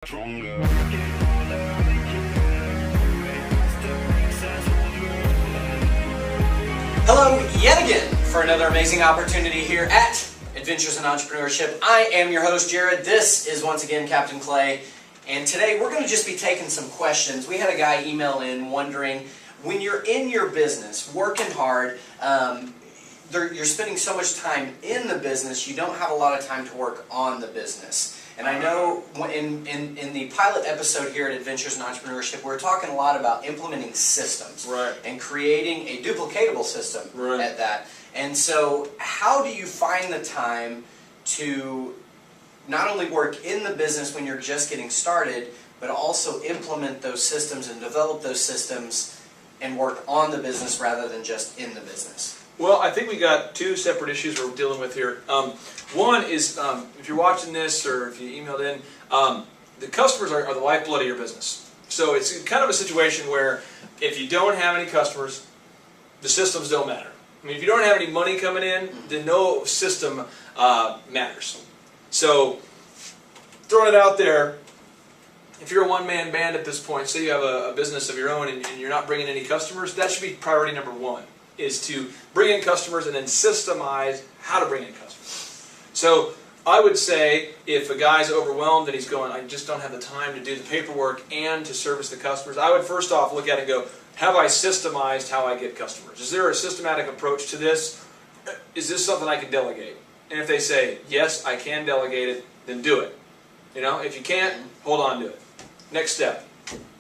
Hello yet again for another amazing opportunity here at Adventures in Entrepreneurship. I am your host, Jared. This is once again Captain Clay. And today we're going to just be taking some questions. We had a guy email in wondering, when you're in your business, working hard, you're spending so much time in the business, you don't have a lot of time to work on the business. And I know in the pilot episode here at Adventures in Entrepreneurship, we're talking a lot about implementing systems and creating a duplicatable system at that. And so how do you find the time to not only work in the business when you're just getting started, but also implement those systems and develop those systems and work on the business rather than just in the business? Well, I think we got two separate issues we're dealing with here. One is, if you're watching this or if you emailed in, the customers are the lifeblood of your business. So it's kind of a situation where if you don't have any customers, the systems don't matter. I mean, if you don't have any money coming in, then no system matters. So, throwing it out there, if you're a one-man band at this point, say you have a business of your own and you're not bringing any customers, that should be priority number one, is to bring in customers and then systemize how to bring in customers. So I would say if a guy's overwhelmed and he's going, I just don't have the time to do the paperwork and to service the customers, I would first off look at it and go, have I systemized how I get customers? Is there a systematic approach to this? Is this something I can delegate? And if they say, yes, I can delegate it, then do it. You know, if you can't, hold on to it. Next step,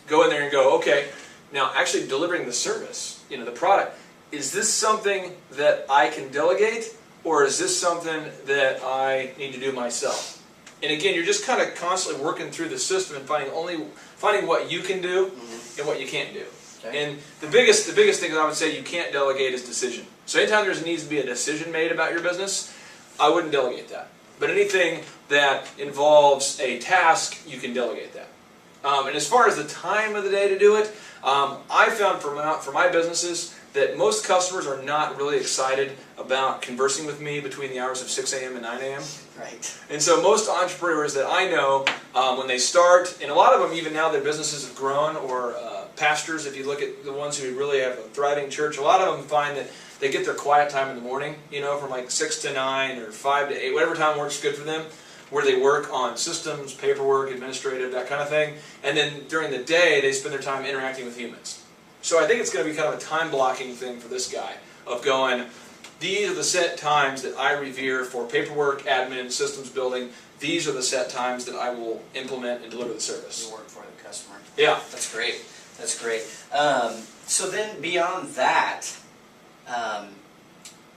go in there and go, okay, now actually delivering the service, the product, is this something that I can delegate, or is this something that I need to do myself? And again, you're just kind of constantly working through the system and finding what you can do and what you can't do. Okay. And the biggest thing that I would say you can't delegate is decision. So anytime there needs to be a decision made about your business, I wouldn't delegate that. But anything that involves a task, you can delegate that. And as far as the time of the day to do it, I found for my businesses that most customers are not really excited about conversing with me between the hours of 6 a.m. and 9 a.m. Right. And so most entrepreneurs that I know, when they start, and a lot of them even now their businesses have grown, or pastors, if you look at the ones who really have a thriving church, a lot of them find that they get their quiet time in the morning, from like 6 to 9 or 5 to 8, whatever time works good for them, where they work on systems, paperwork, administrative, that kind of thing. And then during the day, they spend their time interacting with humans. So I think it's going to be kind of a time blocking thing for this guy, of going, these are the set times that I revere for paperwork, admin, systems building. These are the set times that I will implement and deliver the service. You work for the customer. Yeah. That's great. That's great. So then beyond that,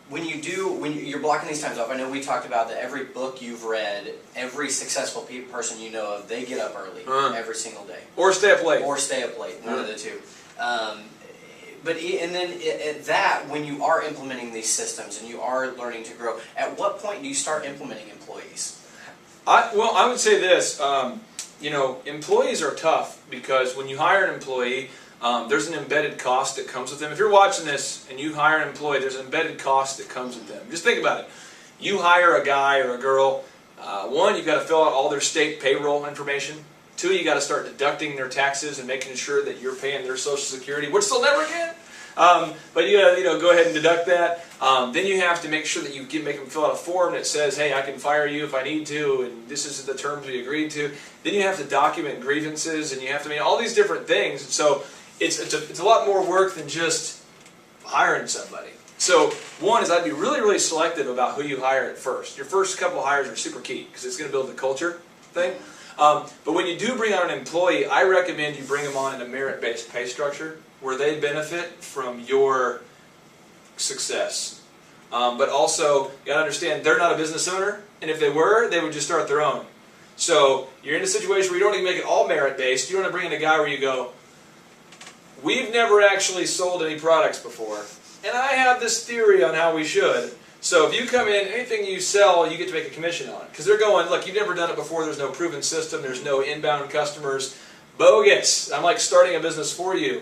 when you're blocking these times off, I know we talked about that every book you've read, every successful person you know of, they get up early every single day. Or stay up late. Or stay up late, one of the two. And then at that, when you are implementing these systems and you are learning to grow, at what point do you start implementing employees? I would say this, employees are tough because when you hire an employee, there's an embedded cost that comes with them. If you're watching this and you hire an employee, there's an embedded cost that comes with them. Just think about it. You hire a guy or a girl, one, you've got to fill out all their state payroll information. Two, you got to start deducting their taxes and making sure that you're paying their Social Security, which they'll never get. But you got to go ahead and deduct that. Then you have to make sure that you make them fill out a form that says, hey, I can fire you if I need to, and this is the terms we agreed to. Then you have to document grievances, and you have to make all these different things. So it's a lot more work than just hiring somebody. So one is I'd be really, really selective about who you hire at first. Your first couple of hires are super key because it's going to build the culture thing. But when you do bring on an employee, I recommend you bring them on in a merit-based pay structure where they benefit from your success. But also, you got to understand, they're not a business owner, and if they were, they would just start their own. So you're in a situation where you don't even make it all merit-based. You want to bring in a guy where you go, we've never actually sold any products before, and I have this theory on how we should. So if you come in, anything you sell, you get to make a commission on. Because they're going, look, you've never done it before, there's no proven system, there's no inbound customers. Bogus. I'm like starting a business for you,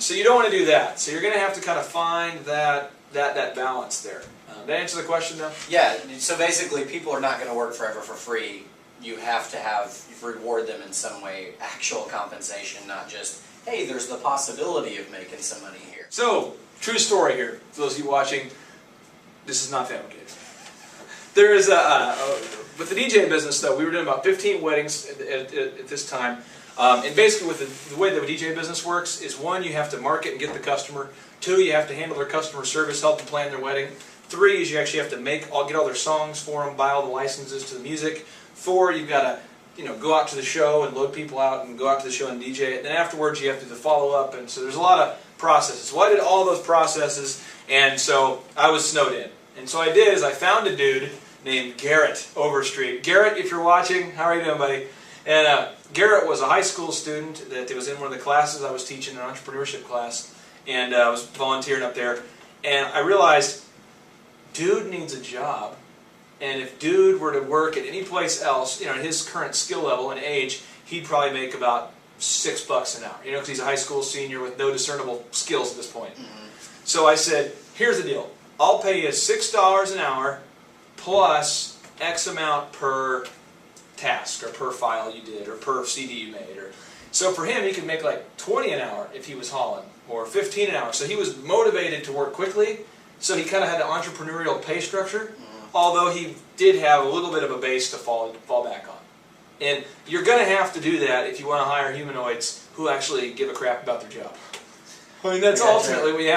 So you don't want to do that. So you're going to have to kind of find that balance there. Did I answer the question though? Yeah, so basically people are not going to work forever for free you have to reward them in some way, actual compensation, not just, hey, there's the possibility of making some money here. So, true story here, for those of you watching, this is not fabricated. There is with the DJ business though, we were doing about 15 weddings at this time. And basically with the way the DJ business works is, one, you have to market and get the customer. Two, you have to handle their customer service, help them plan their wedding. Three is you actually have to get all their songs for them, buy all the licenses to the music. Four, you've got to go out to the show and load people out and go out to the show and DJ it. Then afterwards you have to do the follow-up, and so there's a lot of processes. So I did all those processes, and so I was snowed in. And so I did is I found a dude named Garrett Overstreet. Garrett, if you're watching, how are you doing, buddy? And Garrett was a high school student that was in one of the classes I was teaching, an entrepreneurship class, and I was volunteering up there. And I realized, dude needs a job, and if dude were to work at any place else, at his current skill level and age, he'd probably make about $6 an hour, because he's a high school senior with no discernible skills at this point. So I said, here's the deal. I'll pay you $6 an hour plus X amount per task or per file you did or per CD you made. So for him, he could make like 20 an hour if he was hauling, or 15 an hour. So he was motivated to work quickly, so he kind of had an entrepreneurial pay structure, although he did have a little bit of a base to fall back on. And you're going to have to do that if you want to hire humanoids who actually give a crap about their job. I mean, that's ultimately what you have to